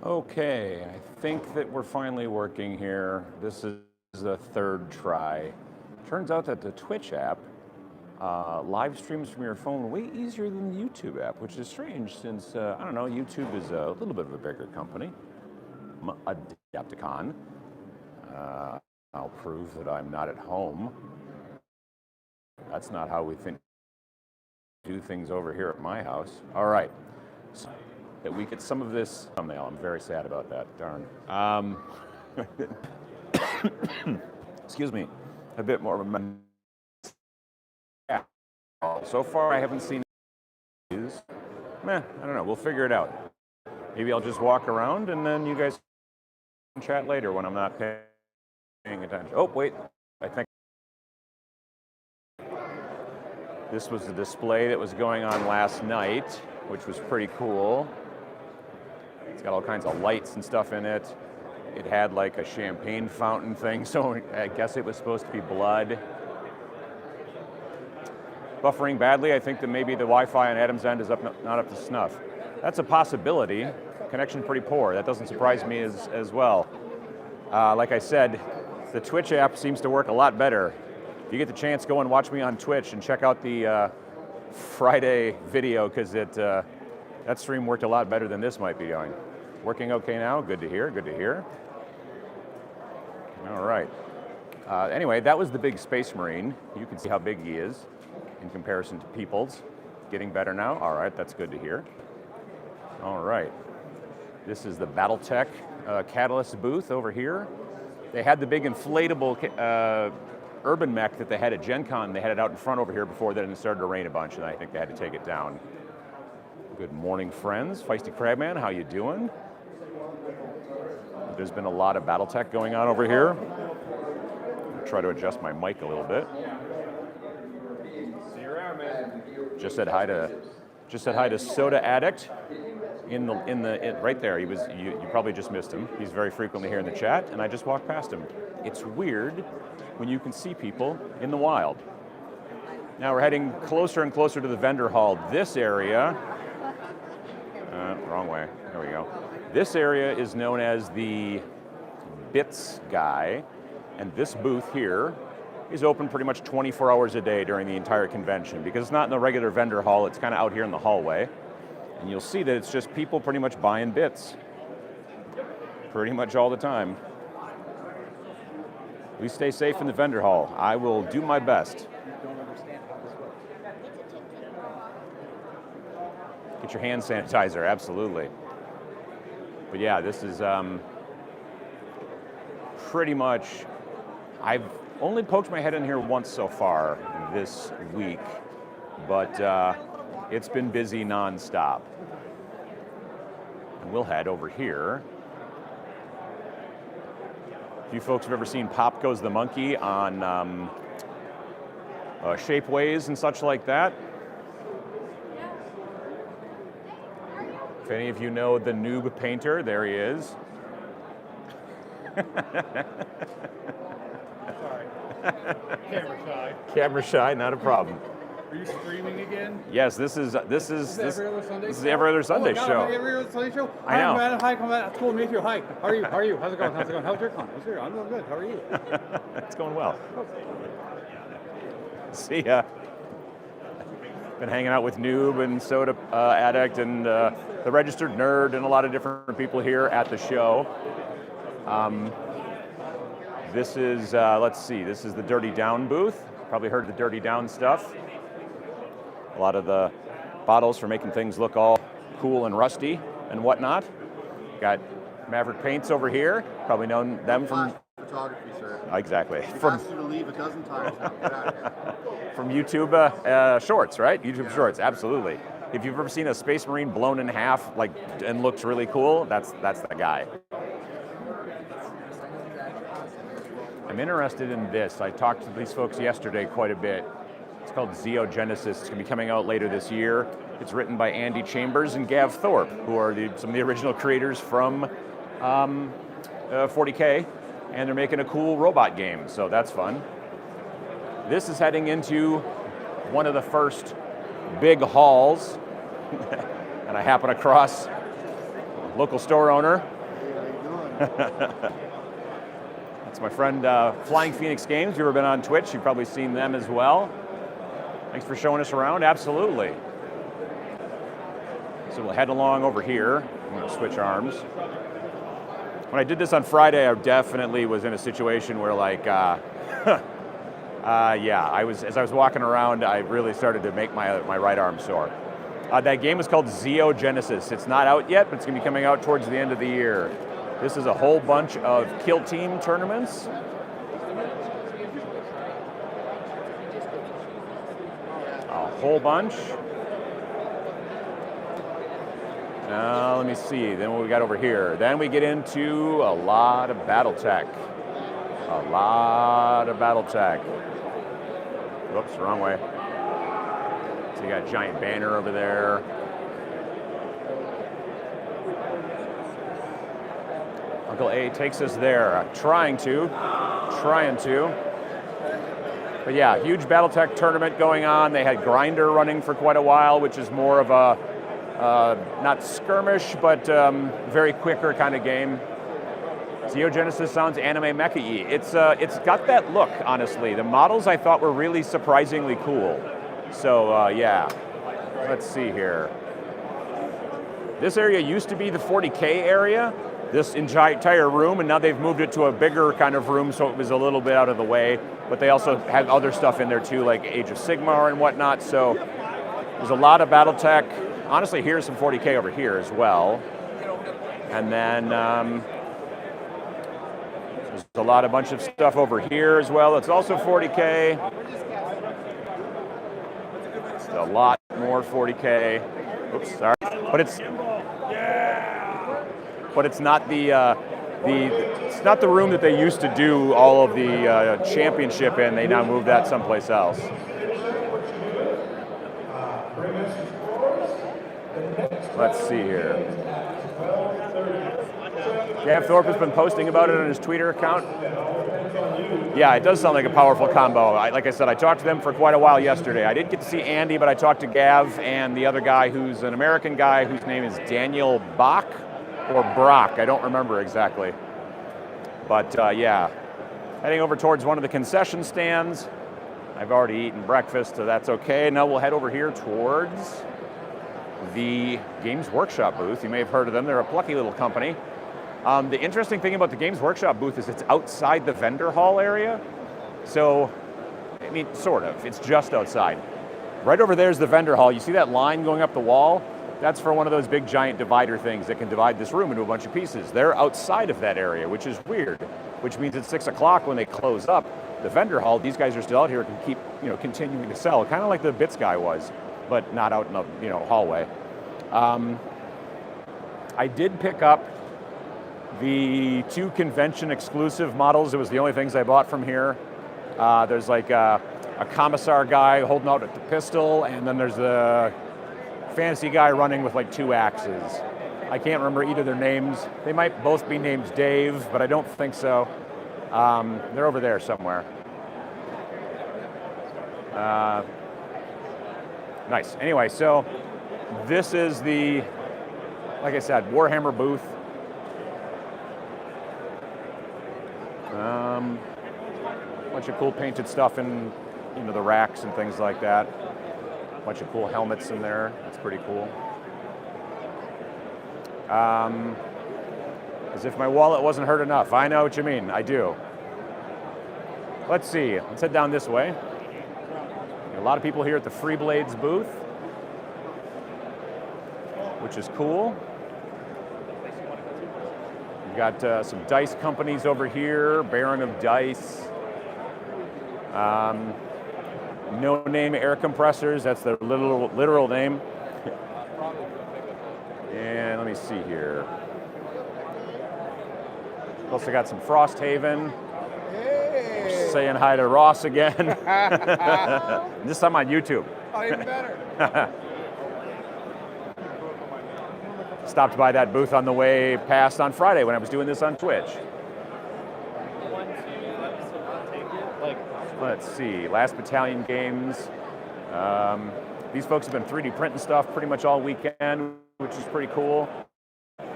Okay, I think that we're finally working here. This is the third try. Turns out that the Twitch app live streams from your phone way easier than the YouTube app, which is strange since, I don't know, YouTube is a little bit of a bigger company. Adepticon. I'll prove that I'm not at home. That's not how we do things over here at my house. All right. So that we get some of this thumbnail. I'm very sad about that. Darn. Excuse me. A bit more of a. So far, I haven't seen. I don't know. We'll figure it out. Maybe I'll just walk around and then you guys can chat later when I'm not paying attention. Oh, wait. I think this was the display that was going on last night, which was pretty cool. It's got all kinds of lights and stuff in it. It had like a champagne fountain thing, so I guess it was supposed to be blood. Buffering badly. I think that maybe the Wi-Fi on Adam's end is not up to snuff. That's a possibility. Connection pretty poor. That doesn't surprise me as well. Like I said, the Twitch app seems to work a lot better. If you get the chance, go and watch me on Twitch and check out the Friday video, because that stream worked a lot better than this might be going. Working okay now? Good to hear, good to hear. All right. Anyway, that was the big Space Marine. You can see how big he is in comparison to Peoples. Getting better now? All right, that's good to hear. All right. This is the Battletech Catalyst booth over here. They had the big inflatable urban mech that they had at Gen Con. They had it out in front over here before then, and it started to rain a bunch, and I think they had to take it down. Good morning, friends. Feisty Crabman, how you doing? There's been a lot of Battletech going on over here. I'll try to adjust my mic a little bit. See you around, man. Just said hi to Soda Addict in right there. You probably just missed him. He's very frequently here in the chat, and I just walked past him. It's weird when you can see people in the wild. Now we're heading closer and closer to the vendor hall. This area, wrong way, there we go. This area is known as the Bits Guy, and this booth here is open pretty much 24 hours a day during the entire convention, because it's not in the regular vendor hall, it's kind of out here in the hallway. And you'll see that it's just people pretty much buying bits. Pretty much all the time. We stay safe in the vendor hall. I will do my best. Get your hand sanitizer, absolutely. But yeah, this is pretty much, I've only poked my head in here once so far this week, but it's been busy nonstop. And we'll head over here. If you folks have ever seen Pop Goes the Monkey on Shapeways and such like that. If any of you know the noob painter, there he is. Sorry. Camera shy. Camera shy, not a problem. Are you streaming again? Yes, this is every other Sunday. This is the Every Other Sunday show. Oh my God, every other Sunday show. I know. Hi, come on. It's cool to meet you. Hi. How are you? How are you? How's it going? How's it going? How's your con? I'm doing good. How are you? It's going well. See ya. Been hanging out with Noob and Soda Addict and the Registered Nerd and a lot of different people here at the show. This is, let's see, this is the Dirty Down booth. Probably heard the Dirty Down stuff. A lot of the bottles for making things look all cool and rusty and whatnot. Got Maverick Paints over here. Probably known them from photography, sir. Exactly. We've asked you to leave a dozen times now. Get out of here. From YouTube Shorts, right? YouTube Shorts, absolutely. If you've ever seen a Space Marine blown in half, like, and looks really cool, that's the guy. I'm interested in this. I talked to these folks yesterday quite a bit. It's called Zeogenesis. It's going to be coming out later this year. It's written by Andy Chambers and Gav Thorpe, who are some of the original creators from 40K, and they're making a cool robot game, so that's fun. This is heading into one of the first big halls, and I happen across local store owner. Hey, how you doing? That's my friend Flying Phoenix Games. If you've ever been on Twitch, you've probably seen them as well. Thanks for showing us around. Absolutely. So we'll head along over here. I'm going to switch arms. When I did this on Friday, I definitely was in a situation where, like, yeah, as I was walking around, I really started to make my right arm sore. That game is called Xeogenesis. It's not out yet, but it's going to be coming out towards the end of the year. This is a whole bunch of kill team tournaments. A whole bunch. Let me see, then what we got over here. Then we get into a lot of Battletech. A lot of Battletech. Whoops, wrong way. So you got a giant banner over there. Uncle A takes us there, trying to. But yeah, huge Battletech tournament going on. They had Grinder running for quite a while, which is more of a, not skirmish, but very quicker kind of game. Xeogenesis sounds anime mecha-y. It's got that look, honestly. The models I thought were really surprisingly cool. So yeah, let's see here. This area used to be the 40K area, this entire room, and now they've moved it to a bigger kind of room, so it was a little bit out of the way. But they also have other stuff in there too, like Age of Sigmar and whatnot. So there's a lot of Battletech. Honestly, here's some 40K over here as well. And then there's a bunch of stuff over here as well. It's also 40K. It's a lot more 40K. Oops, sorry. But it's not it's not the room that they used to do all of the championship in. They now moved that someplace else. Let's see here. Gav Thorpe has been posting about it on his Twitter account. Yeah, it does sound like a powerful combo. Like I said, I talked to them for quite a while yesterday. I didn't get to see Andy, but I talked to Gav and the other guy who's an American guy whose name is Daniel Bach or Brock. I don't remember exactly. But yeah, heading over towards one of the concession stands. I've already eaten breakfast, so that's okay. Now we'll head over here towards the Games Workshop booth. You may have heard of them. They're a plucky little company. The interesting thing about the Games Workshop booth is it's outside the vendor hall area. So, I mean, sort of. It's just outside. Right over there is the vendor hall. You see that line going up the wall? That's for one of those big giant divider things that can divide this room into a bunch of pieces. They're outside of that area, which is weird, which means at 6 o'clock when they close up the vendor hall, these guys are still out here and can keep, continuing to sell, kind of like the Bits guy was, but not out in the, hallway. I did pick up the 2 convention exclusive models. It was the only things I bought from here. There's like a commissar guy holding out a pistol, and then there's a fantasy guy running with like 2 axes. I can't remember either of their names. They might both be named Dave, but I don't think so. They're over there somewhere. Nice. Anyway, so this is the, like I said, Warhammer booth. Bunch of cool painted stuff in, the racks and things like that. Bunch of cool helmets in there. That's pretty cool. As if my wallet wasn't hurt enough. I know what you mean. I do. Let's see. Let's head down this way. A lot of people here at the Free Blades booth, which is cool. We've got some dice companies over here. Baron of Dice. No Name Air Compressors. That's their literal name. And let me see here. Also got some Frosthaven. Hey! Saying hi to Ross again. This time on YouTube. Oh, even better. Stopped by that booth on the way past on Friday when I was doing this on Twitch. Let's see, Last Battalion Games. These folks have been 3D printing stuff pretty much all weekend, which is pretty cool.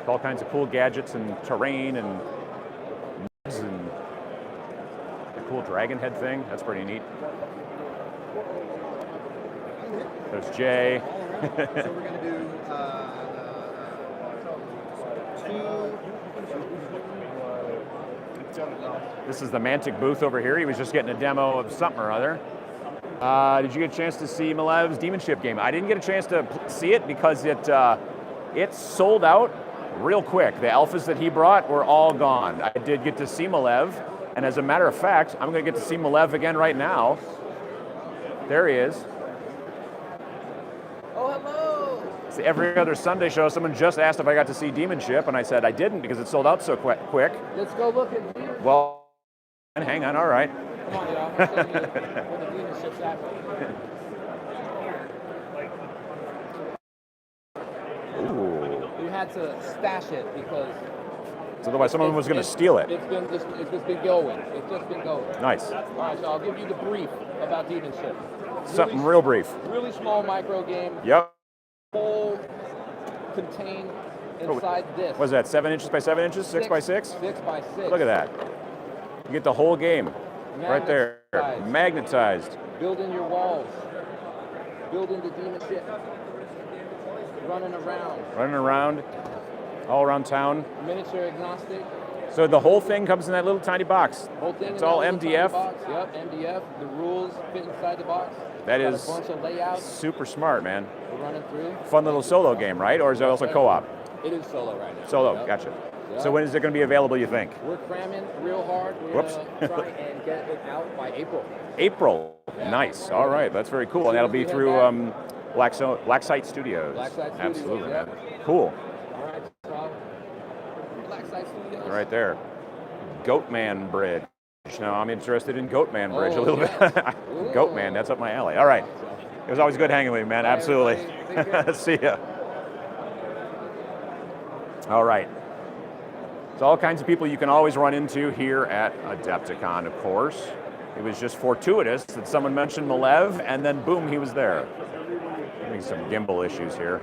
All kinds of cool gadgets and terrain and the cool dragon head thing. That's pretty neat. There's Jay. So we're going to do This is the Mantic booth over here. He was just getting a demo of something or other. Did you get a chance to see Malev's Demonship game? I didn't get a chance to see it because it sold out real quick. The alphas that he brought were all gone. I did get to see Malev, and as a matter of fact, I'm going to get to see Malev again right now. There he is. Oh, hello! See, every other Sunday show, someone just asked if I got to see Demonship, and I said I didn't because it sold out so quick. Let's go look at Demon. Well, hang on, all right. Come on, y'all. I'll show you where the Demonship's at. Ooh. We had to stash it because Otherwise, someone was going to steal it. It's just been going. It's just been going. Nice. All right, so I'll give you the brief about Demonship. Something real brief. Really small micro game. Yep. Whole contained inside this. What was that, 7 inches by 7 inches? 6 by 6? 6 by 6. Look at that. You get the whole game right there. Magnetized. Magnetized. Building your walls. Building the Demonship. Running around. Running around, all around town. Miniature agnostic. So the whole thing comes in that little tiny box. Whole thing. It's in all that little tiny MDF. box. Yep, MDF. The rules fit inside the box. That Got is a bunch of layouts super smart, man. we're running through. Fun little solo game, right? Or is it also co-op? It is solo right now. Solo, Yep. gotcha. Yep. So when is it going to be available, you think? We're cramming real hard. We're Whoops. gonna try and get it out by April. April. Yeah. Nice. All right, that's very cool. And that'll be through Blacksite Studios. Blacksite Studios, Absolutely, yeah. man. Cool. All right, so Blackside Studios. Right there. Goatman Bridge. Now I'm interested in Goatman Bridge a Oh, little yes. bit. Goatman, that's up my alley. All right. It was always good hanging with you, man. All right, Absolutely. everybody. Take care. See ya. All right. So all kinds of people you can always run into here at Adepticon, of course. It was just fortuitous that someone mentioned Malev, and then boom, he was there. Having some gimbal issues here.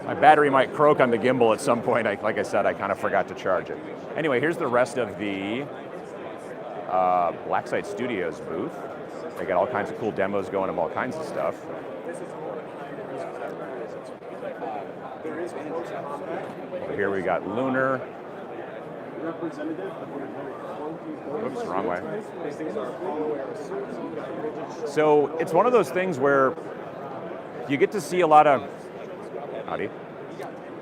My battery might croak on the gimbal at some point. Like I said, I kind of forgot to charge it. Anyway, here's the rest of the Blacksite Studios booth. They got all kinds of cool demos going of all kinds of stuff. Over here we got Lunar. Oops, wrong way. So it's one of those things where you get to see a lot of. Howdy.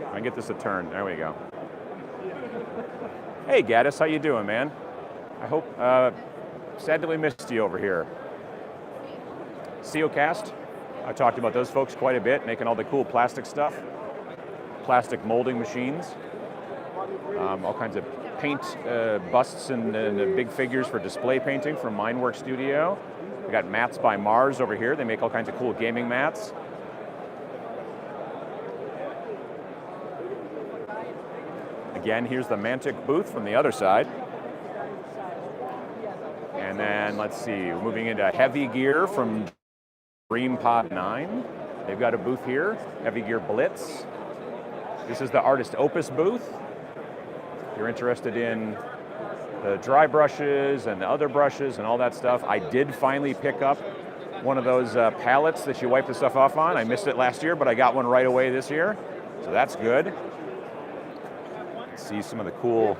I can get this a turn. There we go. Hey, Gaddis, how you doing, man? I hope. Sad that we missed you over here. CeoCast. I talked about those folks quite a bit, making all the cool plastic stuff, plastic molding machines, all kinds of paint busts and big figures for display painting from Mindwork Studio. We got Mats by Mars over here. They make all kinds of cool gaming mats. Again, here's the Mantic booth from the other side. And then, let's see, moving into Heavy Gear from Dream Pod 9. They've got a booth here, Heavy Gear Blitz. This is the Artist Opus booth. If you're interested in the dry brushes and the other brushes and all that stuff, I did finally pick up one of those palettes that you wipe the stuff off on. I missed it last year, but I got one right away this year, so that's good. See some of the cool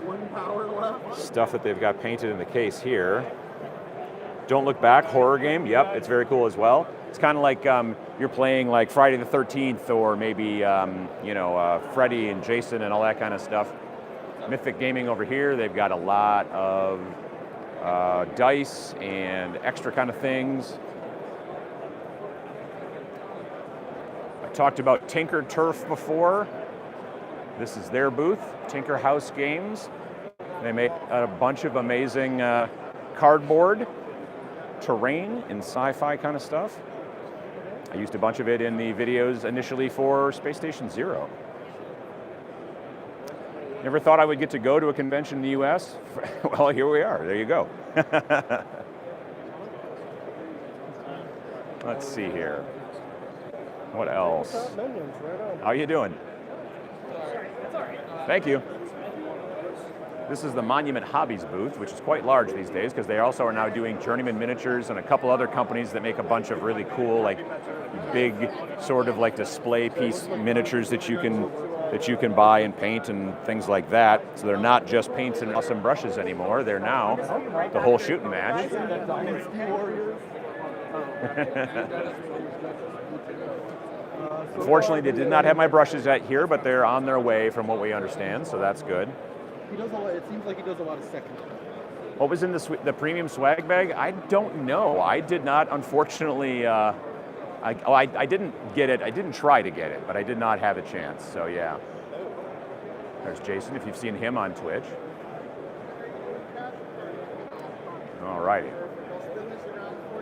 stuff that they've got painted in the case here. Don't Look Back, horror game. Yep, it's very cool as well. It's kind of like you're playing like Friday the 13th or maybe, Freddy and Jason and all that kind of stuff. Mythic Gaming over here, they've got a lot of dice and extra kind of things. I talked about Tinker Turf before. This is their booth, Tinker House Games. They make a bunch of amazing cardboard, terrain, and sci-fi kind of stuff. I used a bunch of it in the videos initially for Space Station Zero. Never thought I would get to go to a convention in the US. Well, here we are, there you go. Let's see here. What else? How you doing? Thank you. This is the Monument Hobbies booth, which is quite large these days because they also are now doing Journeyman Miniatures and a couple other companies that make a bunch of really cool, like big sort of like display piece miniatures that you can buy and paint and things like that. So they're not just paints and awesome brushes anymore. They're now the whole shooting match. Unfortunately, they did not have my brushes at here, but they're on their way from what we understand, so that's good. He does a lot, it seems like he does a lot of second. What was in the premium swag bag? I don't know. I did not, unfortunately, I didn't get it. I didn't try to get it, but I did not have a chance, so yeah. There's Jason, if you've seen him on Twitch. All righty.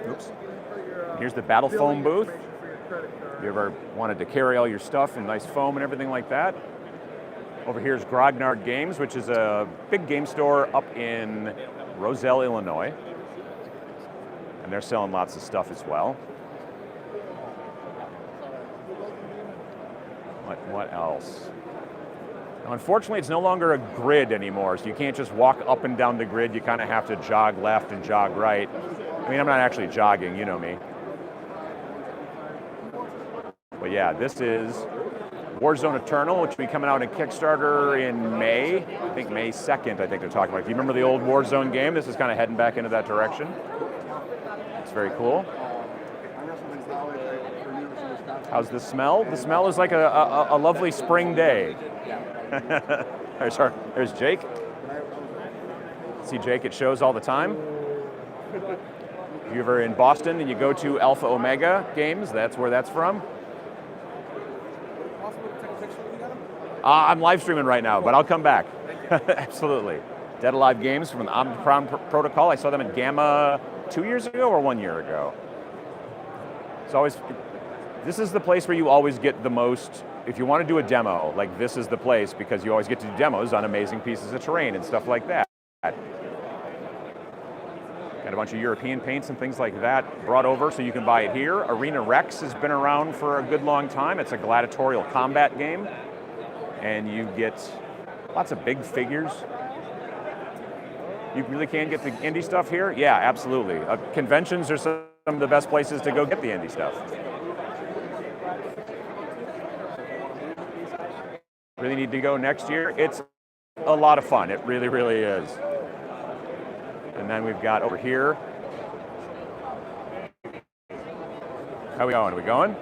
Oops. Here's the Battle Foam booth. If you ever wanted to carry all your stuff in nice foam and everything like that. Over here is Grognard Games, which is a big game store up in Roselle, Illinois. And they're selling lots of stuff as well. What else? Now, unfortunately, it's no longer a grid anymore, so you can't just walk up and down the grid. You kind of have to jog left and jog right. I mean, I'm not actually jogging, you know me. But yeah, this is Warzone Eternal, which will be coming out in Kickstarter in May. I think May 2nd, I think they're talking about. If you remember the old Warzone game, this is kind of heading back into that direction. It's very cool. How's the smell? The smell is like a lovely spring day. There's Jake. See Jake at shows all the time. If you're ever in Boston and you go to Alpha Omega Games, that's where that's from. I'm live streaming right now, but I'll come back. Absolutely. Dead Alive Games from the Omicron Protocol. I saw them at Gamma 2 years ago or 1 year ago. This is the place where you always get the most, if you want to do a demo, like this is the place because you always get to do demos on amazing pieces of terrain and stuff like that. Got a bunch of European paints and things like that brought over so you can buy it here. Arena Rex has been around for a good long time. It's a gladiatorial combat game. And you get lots of big figures. You really can get the indie stuff here? Yeah, absolutely. Conventions are some of the best places to go get the indie stuff. Really need to go next year. It's a lot of fun. It really, really is. And then we've got over here. How are we going? Are we going?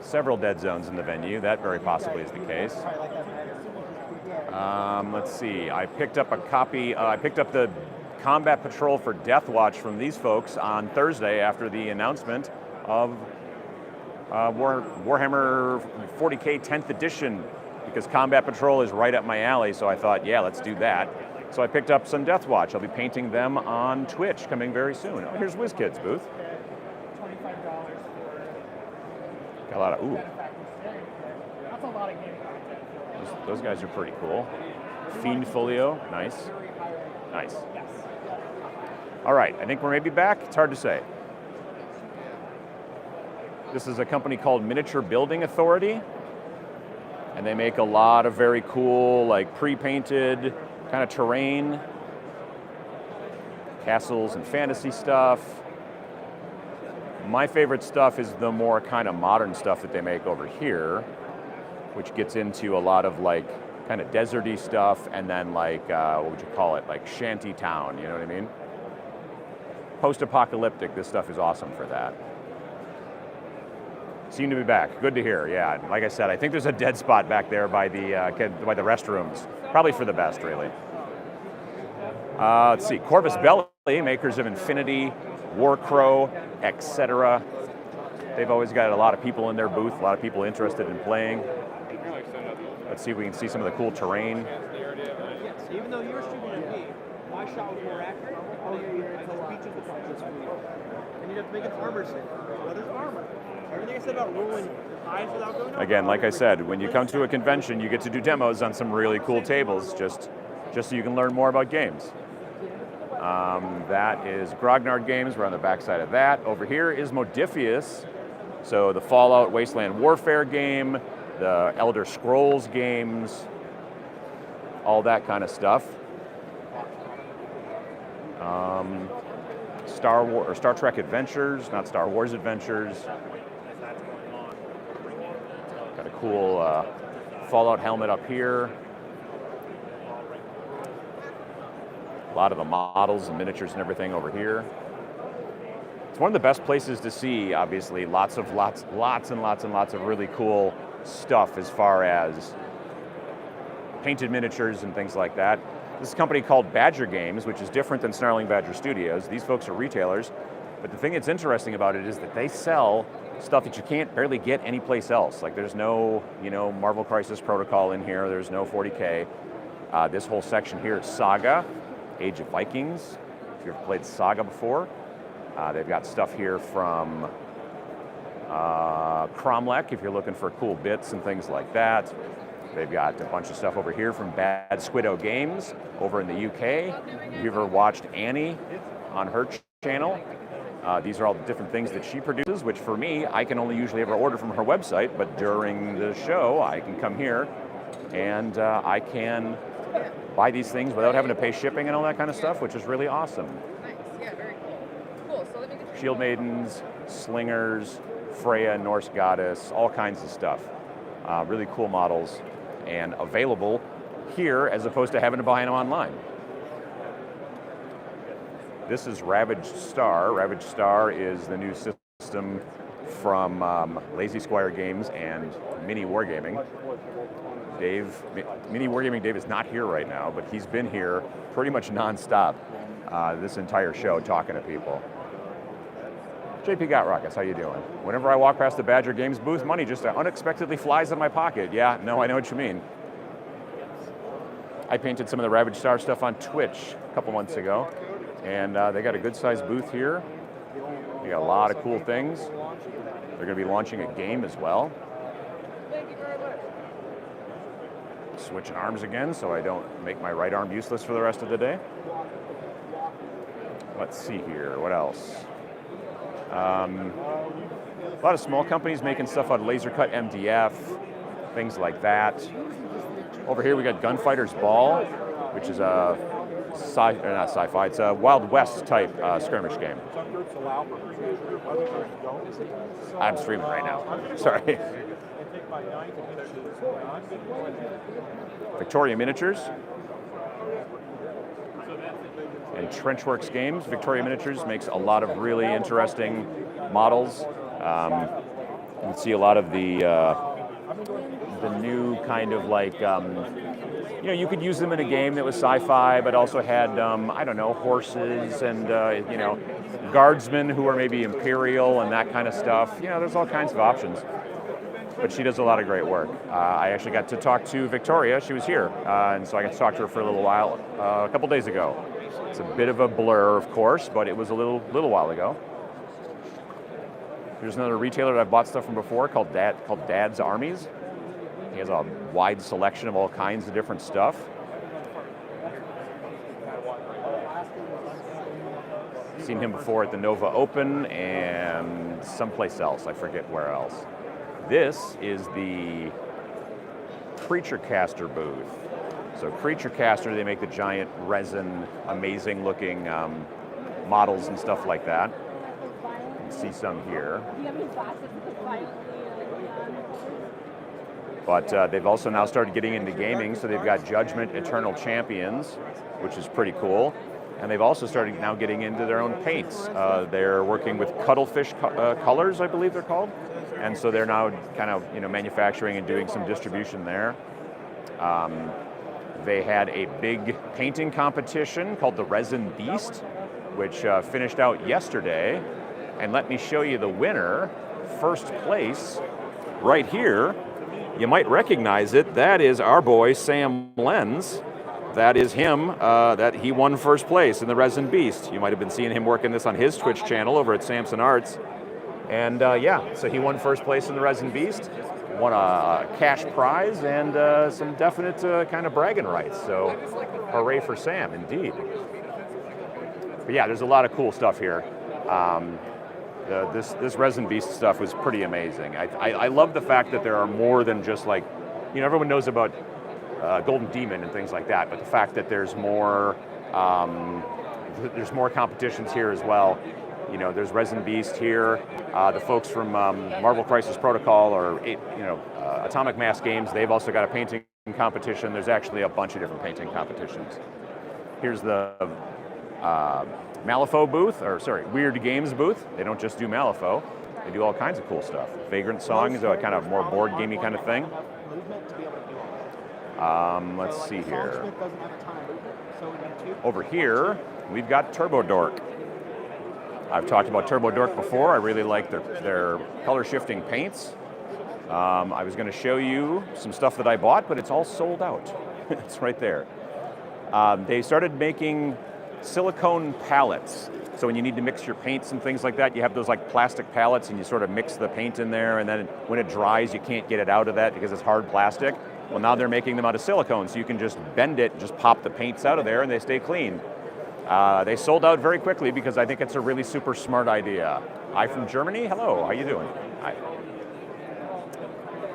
Several dead zones in the venue. That very possibly is the case. Let's see. I picked up a copy. I picked up the Combat Patrol for Deathwatch from these folks on Thursday after the announcement of Warhammer 40K 10th edition, because Combat Patrol is right up my alley. So I thought, yeah, let's do that. So I picked up some Deathwatch. I'll be painting them on Twitch coming very soon. Oh, here's WizKid's booth. Got a lot of, ooh. That's a lot of gaming content. Those guys are pretty cool. Fiend Folio, nice. Nice. All right, I think we're maybe back. It's hard to say. This is a company called Miniature Building Authority, and they make a lot of very cool, like pre-painted kind of terrain, castles and fantasy stuff. My favorite stuff is the more kind of modern stuff that they make over here, which gets into a lot of like kind of deserty stuff, and then like, what would you call it? Like shanty town, you know what I mean? Post-apocalyptic, this stuff is awesome for that. Seem to be back, good to hear, yeah. Like I said, I think there's a dead spot back there by the restrooms. Probably for the best, really. Let's see, Corvus Belli, makers of Infinity, Warcrow, etc. They've always got a lot of people in their booth, a lot of people interested in playing. Let's see if we can see some of the cool terrain. Yes, even though you're shooting at me, my shot was more accurate. And you have to make an armor save. What is armor? Everything I said about rolling eyes without going over. Again, like I said, when you come to a convention, you get to do demos on some really cool tables, just so you can learn more about games. That is Grognard Games. We're on the backside of that. Over here is Modifius. So the Fallout Wasteland Warfare game, the Elder Scrolls games, all that kind of stuff. Star Trek Adventures, not Star Wars Adventures. Got a cool Fallout helmet up here. A lot of the models and miniatures and everything over here. It's one of the best places to see, obviously, lots and lots of really cool stuff as far as painted miniatures and things like that. This is a company called Badger Games, which is different than Snarling Badger Studios. These folks are retailers, but the thing that's interesting about it is that they sell stuff that you can't barely get anyplace else. Like there's no, Marvel Crisis Protocol in here. There's no 40K. This whole section here is Saga, Age of Vikings. If you've ever played Saga before, they've got stuff here from Cromlech if you're looking for cool bits and things like that. They've got a bunch of stuff over here from Bad Squiddo Games over in the UK. If you've ever watched Annie on her channel, these are all the different things that she produces, which for me, I can only usually ever order from her website, but during the show, I can come here and I can buy these things without having to pay shipping and all that kind of stuff, which is really awesome. Nice, yeah, very cool. Cool, so let me get Shield Maidens, Slingers, Freya, Norse Goddess, all kinds of stuff. Really cool models and available here as opposed to having to buy them online. This is Ravaged Star. Ravaged Star is the new system from Lazy Squire Games and Mini Wargaming. Mini Wargaming Dave is not here right now, but he's been here pretty much nonstop this entire show talking to people. JP Got Rockets, how you doing? Whenever I walk past the Badger Games booth, money just unexpectedly flies in my pocket. Yeah, no, I know what you mean. I painted some of the Ravaged Star stuff on Twitch a couple months ago, and they got a good-sized booth here. They got a lot of cool things. They're going to be launching a game as well. Switching arms again so I don't make my right arm useless for the rest of the day. Let's see here, what else? A lot of small companies making stuff out of laser cut MDF, things like that. Over here we got Gunfighter's Ball, which is a not sci-fi, it's a Wild West type skirmish game. I'm streaming right now, sorry. Victoria Miniatures and Trenchworks Games. Victoria Miniatures makes a lot of really interesting models. You can see a lot of the new kind of like, you could use them in a game that was sci-fi, but also had, I don't know, horses and, guardsmen who are maybe Imperial and that kind of stuff. There's all kinds of options. But she does a lot of great work. I actually got to talk to Victoria. She was here, and so I got to talk to her for a little while a couple days ago. It's a bit of a blur, of course, but it was a little while ago. There's another retailer that I've bought stuff from before called Dad's Armies. He has a wide selection of all kinds of different stuff. Seen him before at the Nova Open and someplace else. I forget where else. This is the Creature Caster booth. So Creature Caster, they make the giant resin, amazing looking models and stuff like that. You can see some here. But they've also now started getting into gaming, so they've got Judgment Eternal Champions, which is pretty cool. And they've also started now getting into their own paints. They're working with Cuttlefish Colors, I believe they're called. And so they're now kind of manufacturing and doing some distribution there. They had a big painting competition called the Resin Beast, which finished out yesterday. And let me show you the winner. First place, right here. You might recognize it. That is our boy, Sam Lenz. That is him. That he won first place in the Resin Beast. You might have been seeing him working this on his Twitch channel over at Samson Arts. And so he won first place in the Resin Beast, won a cash prize and some definite kind of bragging rights. So hooray for Sam, indeed. But yeah, there's a lot of cool stuff here. This Resin Beast stuff was pretty amazing. I love the fact that there are more than just like, everyone knows about Golden Demon and things like that, but the fact that there's more competitions here as well. There's Resin Beast here. The folks from Marvel Crisis Protocol or Atomic Mass Games, they've also got a painting competition. There's actually a bunch of different painting competitions. Here's the Malifaux booth, Weird Games booth. They don't just do Malifaux, they do all kinds of cool stuff. Vagrant Song is a kind of more board gamey kind of thing. Let's see here. Over here, we've got Turbo Dork. I've talked about Turbo Dork before. I really like their color shifting paints. I was going to show you some stuff that I bought, but it's all sold out. It's right there. They started making silicone palettes. So when you need to mix your paints and things like that, you have those like plastic palettes and you sort of mix the paint in there, and then when it dries, you can't get it out of that because it's hard plastic. Well, now they're making them out of silicone, so you can just bend it, just pop the paints out of there, and they stay clean. They sold out very quickly because I think it's a really super smart idea. Hi from Germany. Hello, how you doing? Hi.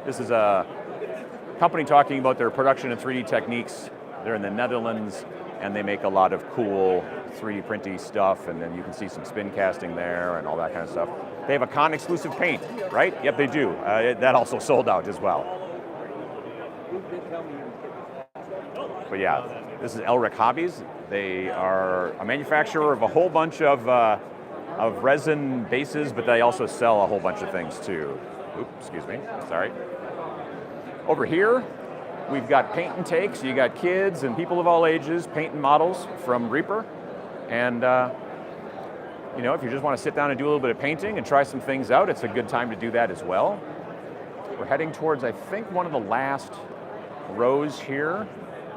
This is a company talking about their production and 3D techniques. They're in the Netherlands, and they make a lot of cool 3D printy stuff, and then you can see some spin casting there and all that kind of stuff. They have a con exclusive paint, right? Yep, they do. That also sold out as well. But yeah, this is Elric Hobbies. They are a manufacturer of a whole bunch of resin bases, but they also sell a whole bunch of things too. Oops, excuse me, sorry. Over here, we've got paint and take, so you got kids and people of all ages painting models from Reaper. And if you just want to sit down and do a little bit of painting and try some things out, it's a good time to do that as well. We're heading towards, I think, one of the last rows here,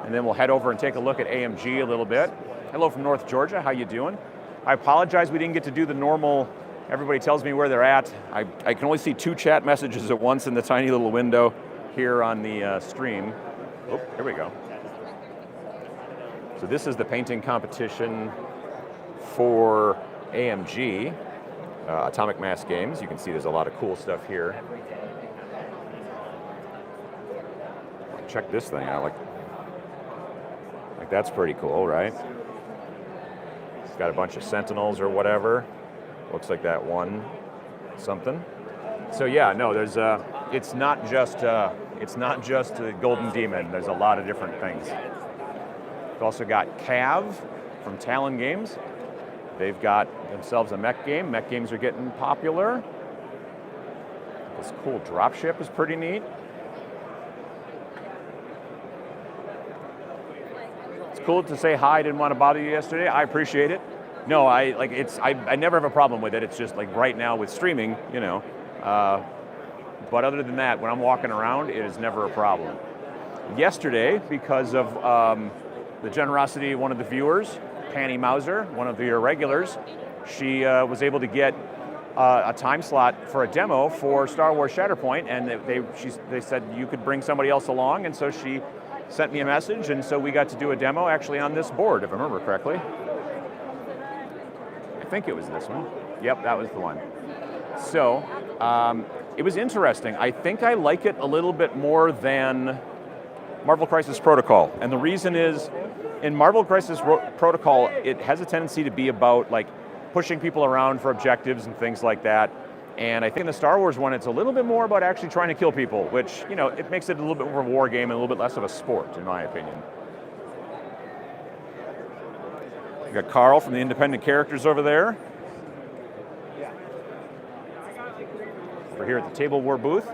and then we'll head over and take a look at AMG a little bit. Hello from North Georgia, how you doing? I apologize we didn't get to do the normal, everybody tells me where they're at. I can only see 2 chat messages at once in the tiny little window here on the stream. Oh, here we go. So this is the painting competition for AMG, Atomic Mass Games. You can see there's a lot of cool stuff here. Check this thing out. Like that's pretty cool, right? It's got a bunch of sentinels or whatever. Looks like that one something. So yeah, no, there's it's not just a Golden Demon. There's a lot of different things. We've also got Cav from Talon Games. They've got themselves a mech game. Mech games are getting popular. This cool dropship is pretty neat. It's cool to say hi. I didn't want to bother you yesterday. I appreciate it. No, I never have a problem with it. It's just like right now with streaming, but other than that, when I'm walking around, it is never a problem. Yesterday, because of the generosity of one of the viewers, Panny Mauser, one of your regulars, she was able to get a time slot for a demo for Star Wars Shatterpoint, and they said you could bring somebody else along, and so she sent me a message, and so we got to do a demo actually on this board, if I remember correctly. I think it was this one. Yep, that was the one. So it was interesting. I think I like it a little bit more than Marvel Crisis Protocol, and the reason is, in Marvel Crisis Protocol, it has a tendency to be about like pushing people around for objectives and things like that. And I think in the Star Wars one, it's a little bit more about actually trying to kill people, which, it makes it a little bit more of a war game and a little bit less of a sport, in my opinion. We got Carl from the Independent Characters over there. We're here at the Table War booth.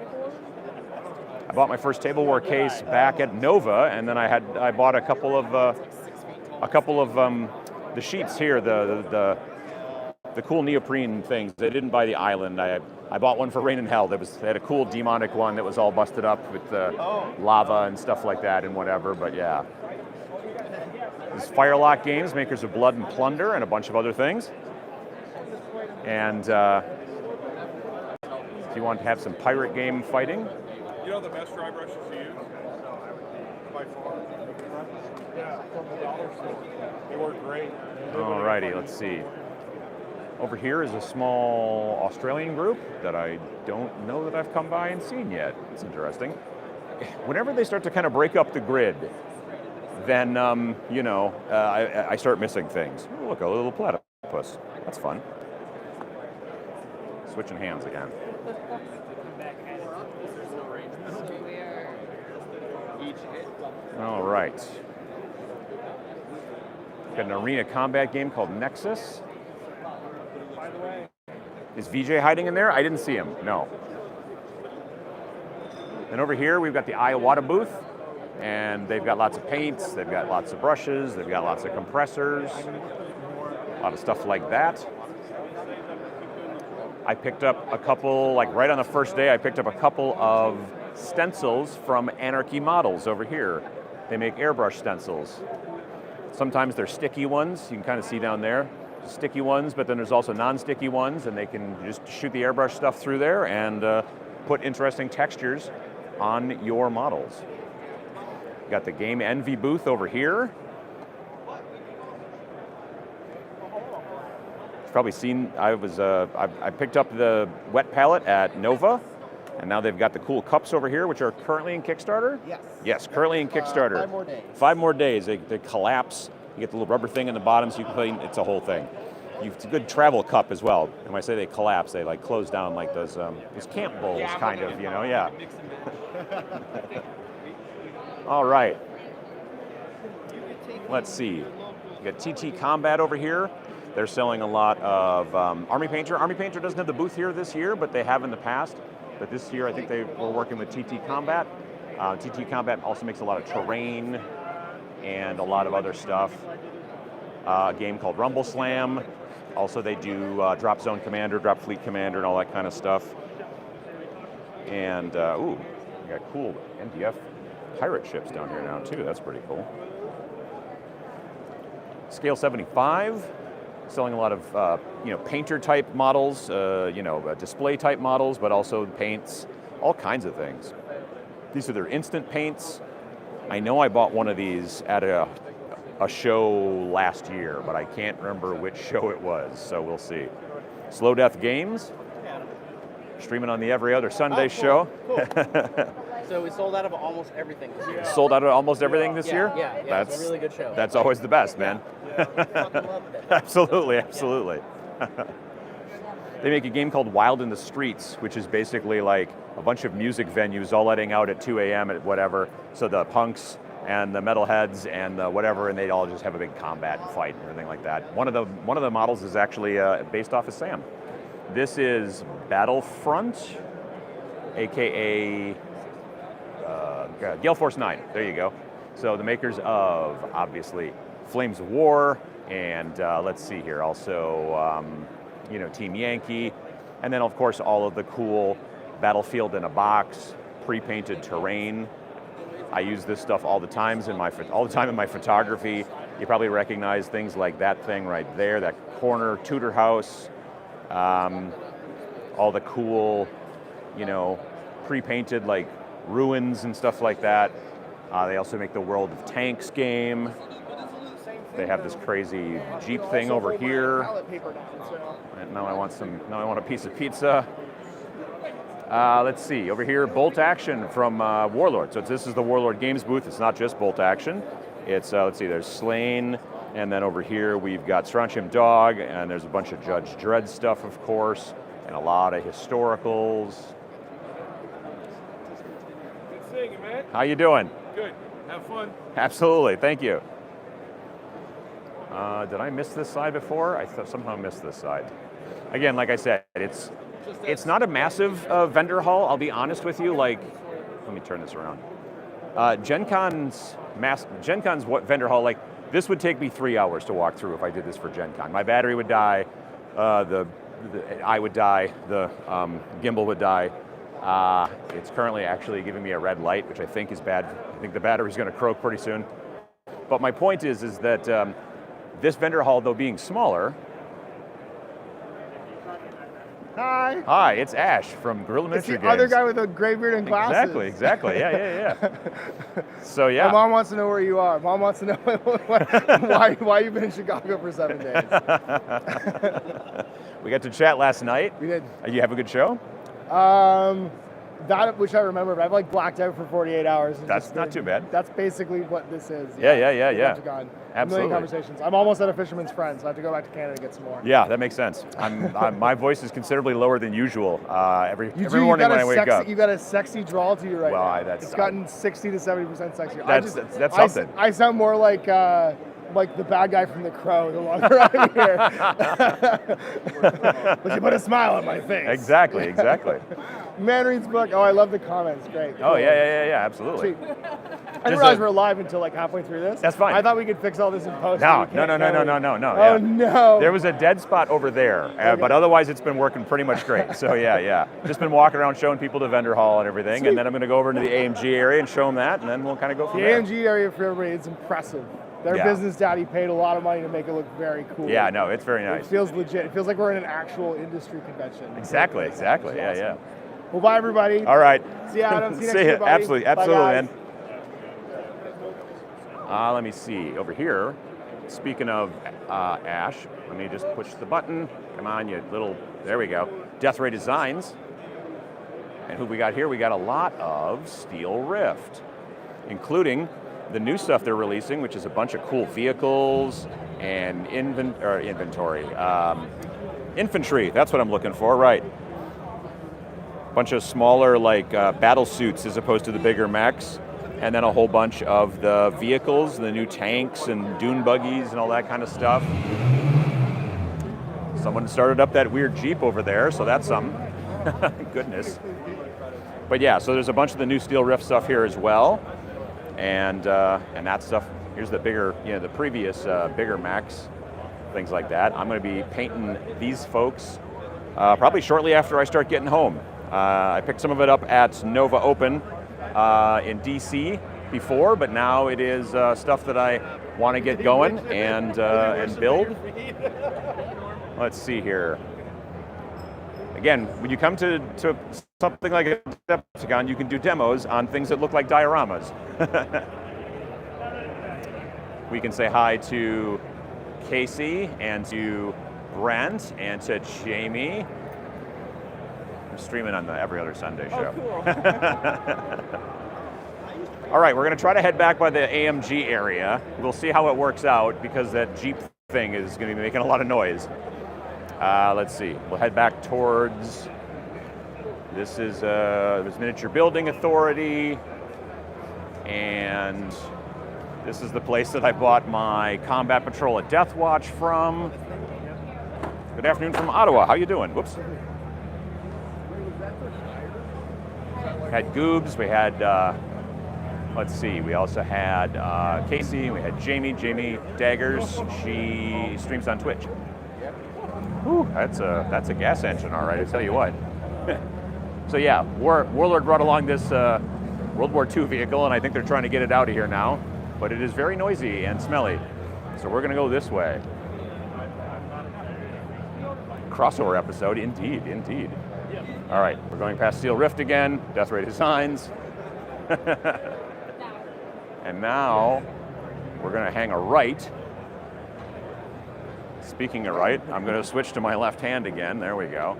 I bought my first Table War case back at Nova, and then I bought a couple of the sheets here, the cool neoprene things. I didn't buy the island. I bought one for Rain and Hell. They had a cool demonic one that was all busted up with lava and stuff like that and whatever, but yeah. This is Firelock Games, makers of Blood and Plunder and a bunch of other things. And if you want to have some pirate game fighting. You know the best dry brushes to use? By far. Yeah, from the dollar store. They work great. Alrighty, let's see. Over here is a small Australian group that I don't know that I've come by and seen yet. It's interesting. Whenever they start to kind of break up the grid, then, I start missing things. Oh, look, a little platypus. That's fun. Switching hands again. All right. Got an arena combat game called Nexus. Is VJ hiding in there? I didn't see him, no. And over here, we've got the Iowata booth, and they've got lots of paints, they've got lots of brushes, they've got lots of compressors, a lot of stuff like that. I picked up a couple, like right on the first day, I picked up a couple of stencils from Anarchy Models over here. They make airbrush stencils. Sometimes they're sticky ones, you can kind of see down there. Sticky ones, but then there's also non-sticky ones, and they can just shoot the airbrush stuff through there and put interesting textures on your models. Got the Game Envy booth over here. You've probably seen, I picked up the wet palette at Nova, and now they've got the cool cups over here, which are currently in Kickstarter? Yes. Yes, currently in Kickstarter. 5 more days. 5 more days. They collapse. You get the little rubber thing in the bottom so you can play, it's a whole thing. It's a good travel cup as well. And when I say they collapse, they like close down like those camp bowls, kind of, yeah. All right. Let's see. You got TT Combat over here. They're selling a lot of Army Painter. Army Painter doesn't have the booth here this year, but they have in the past. But this year, I think they were working with TT Combat. TT Combat also makes a lot of terrain and a lot of other stuff. A game called Rumble Slam. Also, they do Drop Zone Commander, Drop Fleet Commander, and all that kind of stuff. And, we got cool MDF pirate ships down here now, too. That's pretty cool. Scale 75, selling a lot of, painter-type models, display-type models, but also paints, all kinds of things. These are their instant paints. I know I bought one of these at a show last year, but I can't remember which show it was, so we'll see. Slow Death Games, streaming on the Every Other Sunday show. Cool. So we sold out of almost everything this year. Sold out of almost everything this year? Yeah, That's it's a really good show. That's always the best, man. Fucking loved it. Absolutely. They make a game called Wild in the Streets, which is basically like a bunch of music venues all letting out at 2 a.m. at whatever. So the punks and the metalheads and the whatever, and they all just have a big combat and fight and everything like that. One of the models is actually based off of Sam. This is Battlefront, aka Gale Force 9. There you go. So the makers of obviously Flames of War and let's see here, also Team Yankee, and then of course all of the cool Battlefield in a box, pre-painted terrain. I use this stuff all the time in my photography. You probably recognize things like that thing right there, that corner Tudor house, all the cool, pre-painted like ruins and stuff like that. They also make the World of Tanks game. They have this crazy Jeep thing over here. And now I want a piece of pizza. Let's see, over here, Bolt Action from Warlord. So this is the Warlord Games booth. It's not just Bolt Action. It's, let's see, there's Slain, and then over here we've got Strontium Dog, and there's a bunch of Judge Dredd stuff, of course, and a lot of historicals. Good seeing you, man. How you doing? Good. Have fun. Absolutely, thank you. Did I miss this side before? I somehow missed this side. Again, like I said, it's not a massive vendor hall, I'll be honest with you. Like, let me turn this around. Gen Con's vendor hall, like, this would take me 3 hours to walk through if I did this for Gen Con. My battery would die, I would die, the gimbal would die. It's currently actually giving me a red light, which I think is bad. I think the battery's gonna croak pretty soon. But my point is that this vendor hall, though being smaller, Hi. Hi, it's Ash from Gorilla It's Miniature the Games. other guy with a gray beard and glasses. Exactly. Yeah. So yeah. My mom wants to know where you are. Mom wants to know why you've been in Chicago for 7 days. We got to chat last night. We did. You have a good show? That which I remember, but I've like blacked out for 48 hours. That's not too bad. That's basically what this is. Yeah. Adepticon. Absolutely. A million conversations. I'm almost at a Fisherman's Friend, so I have to go back to Canada to get some more. Yeah, that makes sense. My voice is considerably lower than usual every morning when I wake up. You got a sexy drawl to you right now. That's, it's gotten 60 to 70% sexier. That's something. I sound more like the bad guy from The Crow the longer I'm here. But you put a smile on my face. Exactly. Man reads book. Oh, I love the comments. Great. Oh, cool. yeah, absolutely. Sweet. I didn't realize we're live until like halfway through this. That's fine. I thought we could fix all this in post. No. Oh, Yeah. no. There was a dead spot over there, but otherwise it's been working pretty much great. So yeah. Just been walking around showing people the vendor hall and everything, and then I'm going to go over into the AMG area and show them that, and then we'll kind of go from there. The AMG area for everybody is impressive. Their business daddy paid a lot of money to make it look very cool. Yeah, no, it's very nice. It feels legit. It feels like we're in an actual industry convention. Exactly. Yeah. Well, bye everybody. All right. See you, Adam. See you next See year, you. buddy. Absolutely, Bye, guys. man. Let me see over here. Speaking of Ash, let me just push the button. Come on, you little. There we go. Death Ray Designs. And who we got here? We got a lot of Steel Rift, including the new stuff they're releasing, which is a bunch of cool vehicles and inventory. Infantry. That's what I'm looking for. Right. Bunch of smaller battle suits as opposed to the bigger mechs, and then a whole bunch of the vehicles, the new tanks and dune buggies and all that kind of stuff. Someone started up that weird Jeep over there, so that's some goodness. But yeah, so there's a bunch of the new Steel Rift stuff here as well, and that stuff. Here's the bigger, the previous bigger mechs, things like that. I'm going to be painting these folks probably shortly after I start getting home. I picked some of it up at Nova Open in DC before, but now it is stuff that I want to get going and build. Let's see here. Again, when you come to something like a Adepticon, you can do demos on things that look like dioramas. We can say hi to Casey and to Brent and to Jamie. I'm streaming on the Every Other Sunday show. Oh, cool. All right, we're going to try to head back by the AMG area. We'll see how it works out because that Jeep thing is going to be making a lot of noise. Let's see. We'll head back towards. This is Miniature Building Authority, and this is the place that I bought my Combat Patrol at Death Watch from. Good afternoon from Ottawa. How you doing? Whoops. We had Goobs, we had, let's see, we also had Casey, we had Jamie Daggers. She streams on Twitch. Whew, that's a gas engine, all right, I tell you what. So yeah, Warlord brought along this World War II vehicle, and I think they're trying to get it out of here now, but it is very noisy and smelly. So we're gonna go this way. Crossover episode, indeed. All right, we're going past Steel Rift again, Death Ray Designs. And now we're going to hang a right. Speaking of right, I'm going to switch to my left hand again. There we go.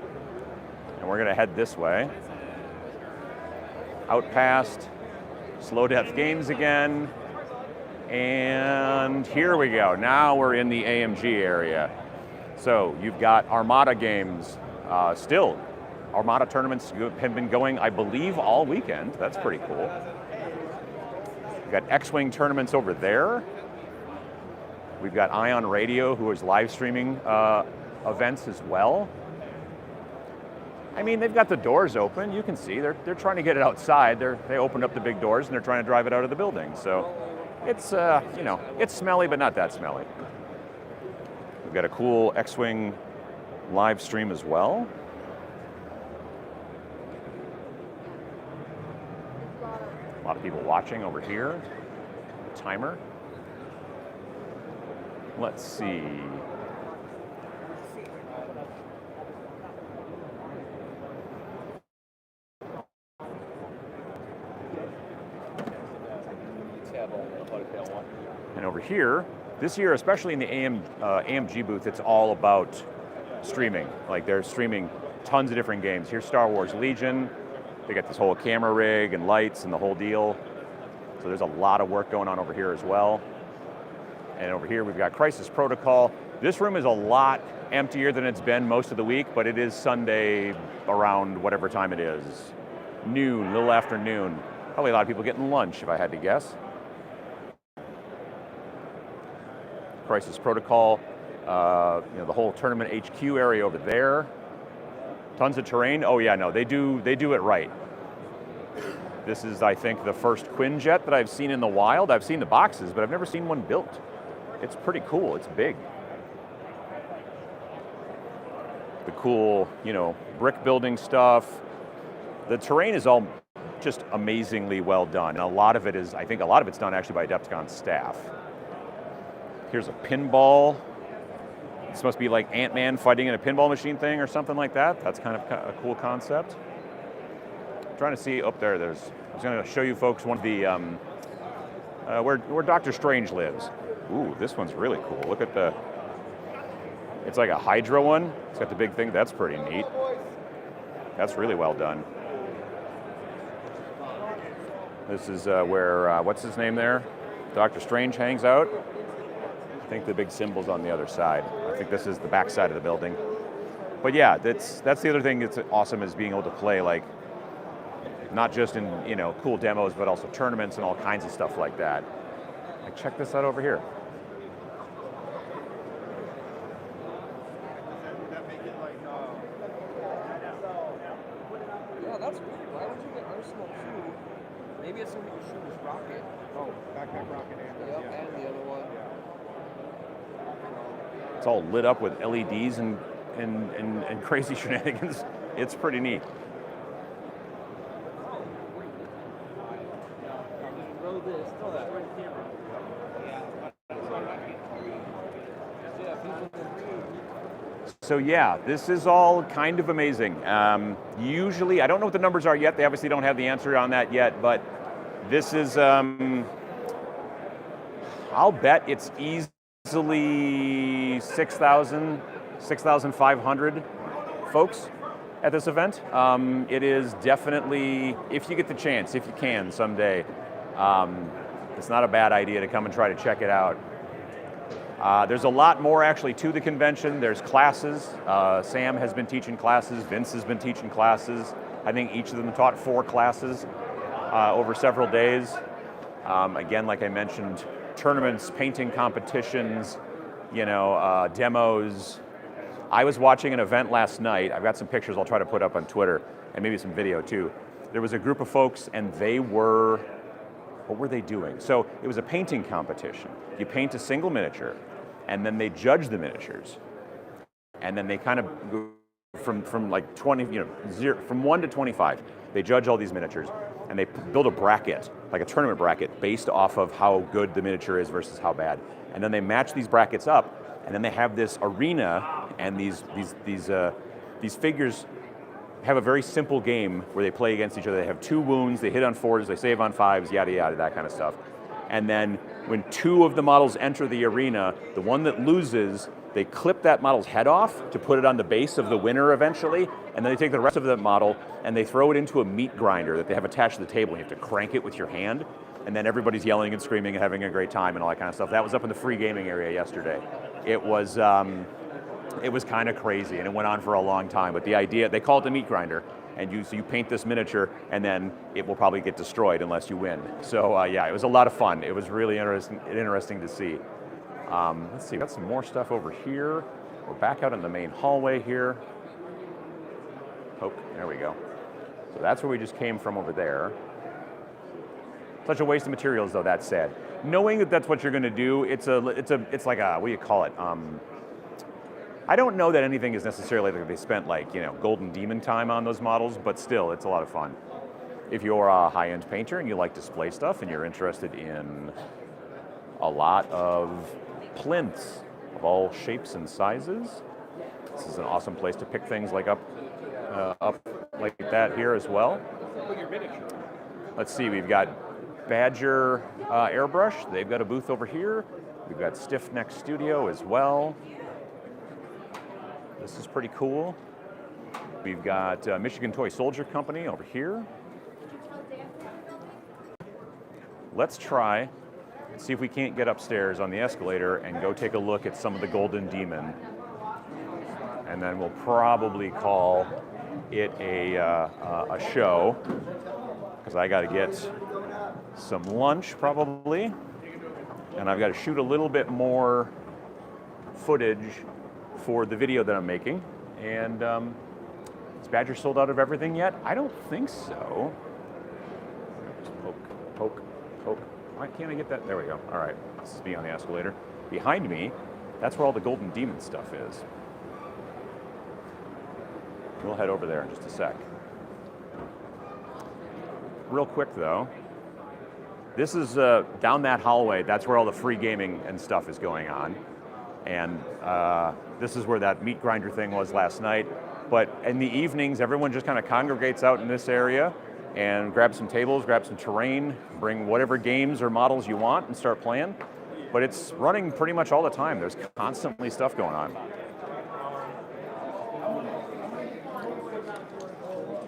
And we're going to head this way. Out past Slow Death Games again. And here we go. Now we're in the AMG area. So you've got Armada games still. Armada tournaments have been going, I believe, all weekend. That's pretty cool. We've got X-Wing tournaments over there. We've got Ion Radio, who is live streaming events as well. I mean, they've got the doors open. You can see they're trying to get it outside. They opened up the big doors and they're trying to drive it out of the building. So it's it's smelly, but not that smelly. We've got a cool X-Wing live stream as well. A lot of people watching over here. Timer. Let's see. And over here, this year, especially in the AMG booth, it's all about streaming. Like they're streaming tons of different games. Here's Star Wars Legion. They got this whole camera rig and lights and the whole deal. So there's a lot of work going on over here as well. And over here we've got Crisis Protocol. This room is a lot emptier than it's been most of the week, but it is Sunday around whatever time it is. Noon, a little after noon. Probably a lot of people getting lunch, if I had to guess. Crisis Protocol, the whole tournament HQ area over there. Tons of terrain. Oh yeah, no, they do it right. This is, I think, the first Quinjet that I've seen in the wild. I've seen the boxes, but I've never seen one built. It's pretty cool. It's big. The cool, brick building stuff. The terrain is all just amazingly well done. And I think a lot of it's done actually by Adepticon staff. Here's a pinball. This must be like Ant-Man fighting in a pinball machine thing or something like that. That's kind of a cool concept. I'm trying to see up there. I was going to show you folks one of the where Doctor Strange lives. Ooh, this one's really cool. Look at it's like a Hydra one. It's got the big thing. That's pretty neat. That's really well done. This is where, what's his name there? Doctor Strange hangs out. I think the big symbol's on the other side. I think this is the back side of the building. But yeah, that's the other thing that's awesome, is being able to play, like, not just in cool demos, but also tournaments and all kinds of stuff like that. Like, check this out over here. Yeah, that's weird. Why would you get Arsenal too? Maybe it's something you shoot with rocket. Oh, backpack rocket and And the other one. It's all lit up with LEDs and crazy shenanigans. It's pretty neat. Throw that. So yeah, this is all kind of amazing. Usually, I don't know what the numbers are yet. They obviously don't have the answer on that yet, but this is, I'll bet it's easily 6,000, 6,500 folks at this event. It is definitely, if you get the chance, if you can someday, it's not a bad idea to come and try to check it out. There's a lot more actually to the convention. There's classes. Sam has been teaching classes. Vince has been teaching classes. I think each of them taught 4 classes over several days. Again, like I mentioned, tournaments, painting competitions, demos. I was watching an event last night. I've got some pictures I'll try to put up on Twitter, and maybe some video too. There was a group of folks, and what were they doing? So it was a painting competition. You paint a single miniature, and then they judge the miniatures. And then they kind of go from like 20, from 1 to 25. They judge all these miniatures, and they build a bracket, like a tournament bracket, based off of how good the miniature is versus how bad. And then they match these brackets up, and then they have this arena, and these figures have a very simple game where they play against each other. They have 2 wounds, they hit on 4s, they save on 5s, yada yada, that kind of stuff. And then when 2 of the models enter the arena, the one that loses, they clip that model's head off to put it on the base of the winner eventually, and then they take the rest of that model and they throw it into a meat grinder that they have attached to the table. You have to crank it with your hand, and then everybody's yelling and screaming and having a great time and all that kind of stuff. That was up in the free gaming area yesterday. It was kind of crazy, and it went on for a long time. But the idea, they call it the meat grinder, and you paint this miniature, and then it will probably get destroyed unless you win. So yeah, it was a lot of fun. It was really interesting to see. Let's see, we've got some more stuff over here. We're back out in the main hallway here. Oh, there we go. So that's where we just came from over there. Such a waste of materials, though, that said. Knowing that that's what you're going to do, it's like a, what do you call it? I don't know that anything is necessarily like they spent golden demon time on those models, but still, it's a lot of fun. If you're a high-end painter and you like display stuff and you're interested in a lot of plinths of all shapes and sizes, this is an awesome place to pick things like up like that here as well. Let's see, we've got Badger Airbrush. They've got a booth over here. We've got Stiff Neck Studio as well. This is pretty cool. We've got Michigan Toy Soldier Company over here. Let's try and see if we can't get upstairs on the escalator and go take a look at some of the Golden Demon. And then we'll probably call it a show, because I got to get some lunch probably, and I've got to shoot a little bit more footage for the video that I'm making. And is Badger sold out of everything yet? I don't think so. Just poke. Why can't I get that? There we go. All right, this is me on the escalator. Behind me, that's where all the Golden Demon stuff is. We'll head over there in just a sec. Real quick though, this is down that hallway. That's where all the free gaming and stuff is going on. And this is where that meat grinder thing was last night. But in the evenings, everyone just kind of congregates out in this area and grab some tables, grab some terrain, bring whatever games or models you want and start playing. But it's running pretty much all the time. There's constantly stuff going on.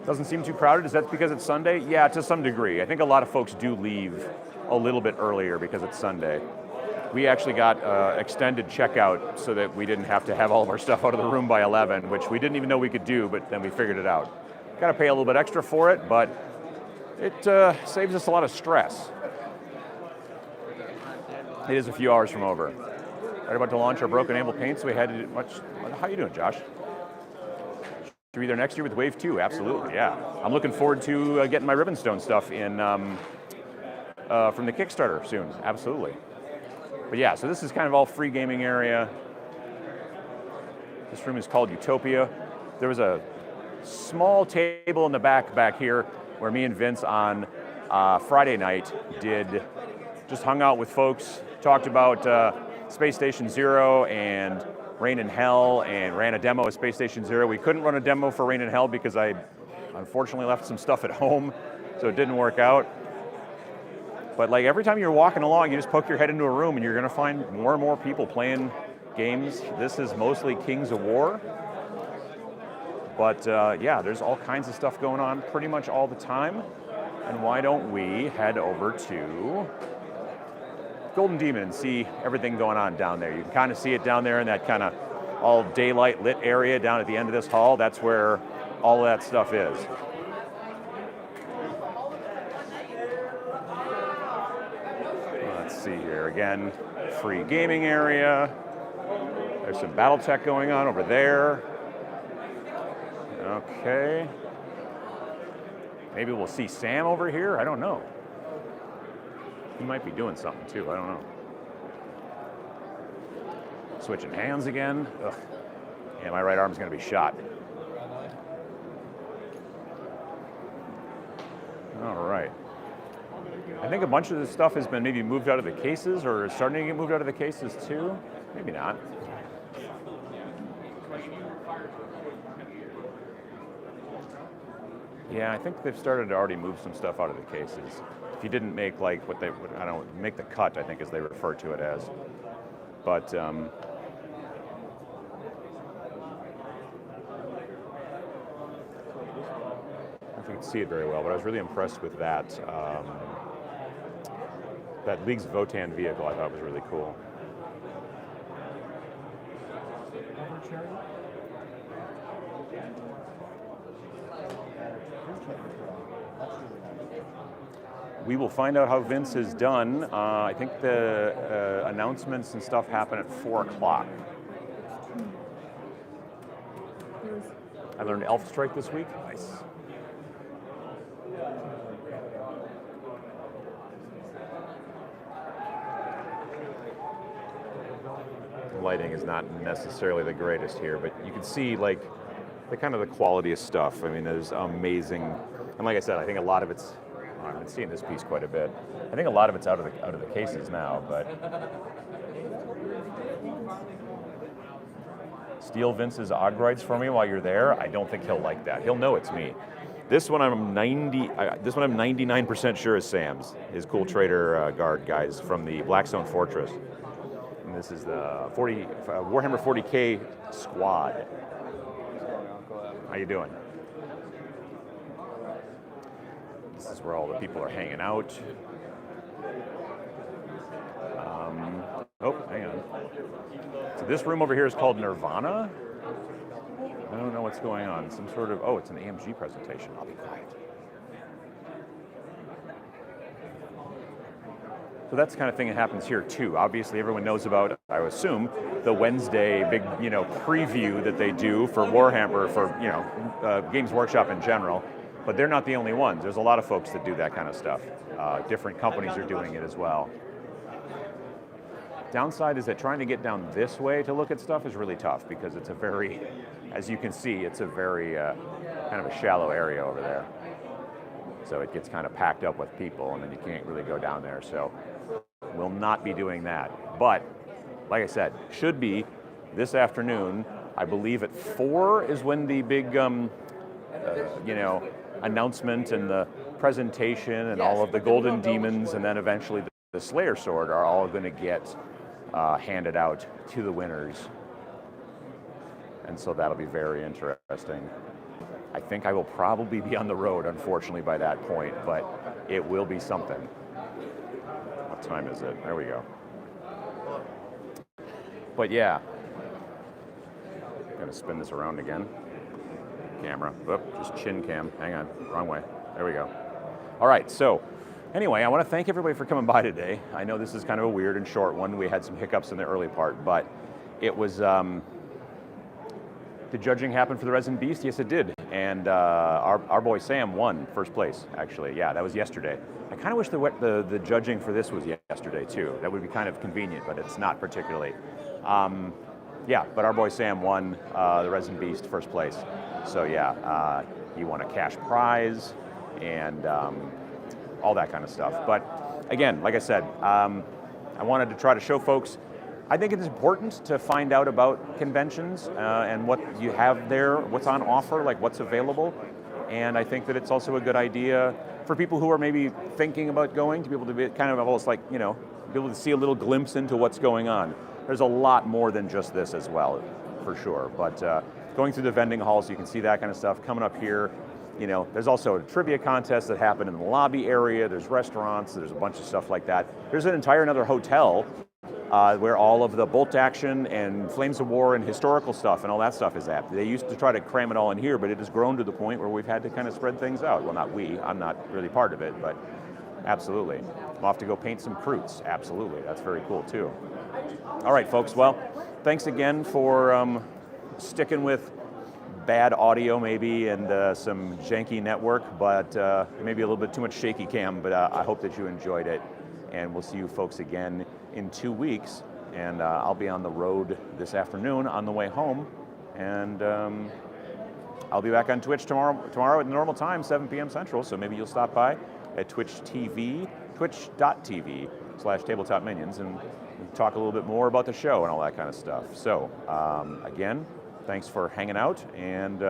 Doesn't seem too crowded. Is that because it's Sunday? Yeah, to some degree. I think a lot of folks do leave a little bit earlier because it's Sunday. We actually got extended checkout so that we didn't have to have all of our stuff out of the room by 11, which we didn't even know we could do, but then we figured it out. Got to pay a little bit extra for it, but it saves us a lot of stress. It is a few hours from over. Right about to launch our Broken Anvil paints. We had to do much. How you doing, Josh? Should be there next year with Wave 2, absolutely, yeah. I'm looking forward to getting my Ribbonstone stuff in from the Kickstarter soon, absolutely. But yeah, so this is kind of all free gaming area. This room is called Utopia. There was a small table in the back here where me and Vince on Friday night just hung out with folks, talked about Space Station Zero and Rain in Hell, and ran a demo of Space Station Zero. We couldn't run a demo for Rain in Hell because I unfortunately left some stuff at home, so it didn't work out. But like every time you're walking along, you just poke your head into a room and you're gonna find more and more people playing games. This is mostly Kings of War. But yeah, there's all kinds of stuff going on pretty much all the time. And why don't we head over to Golden Demon and see everything going on down there. You can kind of see it down there in that kind of all daylight lit area down at the end of this hall. That's where all of that stuff is. Let's see here again, free gaming area. There's some Battletech going on over there. Okay. Maybe we'll see Sam over here, I don't know. He might be doing something too, I don't know. Switching hands again. Ugh. Yeah, my right arm's gonna be shot. All right. I think a bunch of this stuff has been maybe moved out of the cases or is starting to get moved out of the cases too. Maybe not. Yeah, I think they've started to already move some stuff out of the cases. If you didn't make like what they, I don't know, make the cut, I think as they refer to it as. But I don't know if you can see it very well, but I was really impressed with that. That Leagues Votan vehicle I thought was really cool. We will find out how Vince is done. I think the announcements and stuff happen at 4 o'clock. I learned Elf Strike this week. Nice. The lighting is not necessarily the greatest here, but you can see like the kind of the quality of stuff. I mean, there's amazing, and like I said, I think a lot of it's. I've been seeing this piece quite a bit. I think a lot of it's out of the cases now, but steal Vince's Ogroids for me while you're there. I don't think he'll like that. He'll know it's me. This one I'm 99% sure is Sam's. His Cool Trader guard guys from the Blackstone Fortress. And this is the Warhammer 40K squad. How you doing? This is where all the people are hanging out. Oh, hang on. So this room over here is called Nirvana. I don't know what's going on. Some sort of, oh, it's an AMG presentation. I'll be quiet. So that's the kind of thing that happens here too. Obviously, everyone knows about, I assume, the Wednesday big, preview that they do for Warhammer, for, Games Workshop in general. But they're not the only ones. There's a lot of folks that do that kind of stuff. Different companies are doing it as well. Downside is that trying to get down this way to look at stuff is really tough because it's a very, as you can see, it's a very kind of a shallow area over there. So it gets kind of packed up with people and then you can't really go down there. So we'll not be doing that. But like I said, should be this afternoon. I believe at 4 is when the big, announcement and the presentation and all of the golden demons and then eventually the Slayer Sword are all going to get handed out to the winners. And so that'll be very interesting. I think I will probably be on the road, unfortunately, by that point, but it will be something. What time is it? There we go. But yeah, I'm gonna spin this around again. Camera, just chin cam, hang on, wrong way. There we go. All right, so anyway, I want to thank everybody for coming by today. I know this is kind of a weird and short one. We had some hiccups in the early part, but it was, did judging happen for the Resident Beast? Yes, it did. And our boy Sam won first place, actually. Yeah, that was yesterday. I kind of wish the judging for this was yesterday, too. That would be kind of convenient, but it's not particularly. Yeah, but our boy Sam won the Resident Beast first place. So yeah, he won a cash prize and all that kind of stuff. But again, like I said, I wanted to try to show folks, I think it's important to find out about conventions and what you have there, what's on offer, like what's available. And I think that it's also a good idea for people who are maybe thinking about going to be able to be kind of almost like, be able to see a little glimpse into what's going on. There's a lot more than just this as well, for sure. But going through the vending halls, you can see that kind of stuff coming up here. There's also a trivia contest that happened in the lobby area. There's restaurants. There's a bunch of stuff like that. There's an entire another hotel where all of the bolt action and Flames of War and historical stuff and all that stuff is at. They used to try to cram it all in here, but it has grown to the point where we've had to kind of spread things out. Well, not we. I'm not really part of it, but absolutely. I'm off to go paint some Kroots. Absolutely. That's very cool, too. All right, folks. Well, thanks again for sticking with bad audio maybe and some janky network, but maybe a little bit too much shaky cam, but I hope that you enjoyed it. And we'll see you folks again in 2 weeks. And I'll be on the road this afternoon on the way home. And I'll be back on Twitch tomorrow at the normal time, 7 p.m. Central. So maybe you'll stop by at twitch.tv/Tabletop Minions and talk a little bit more about the show and all that kind of stuff. So again, thanks for hanging out and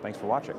thanks for watching.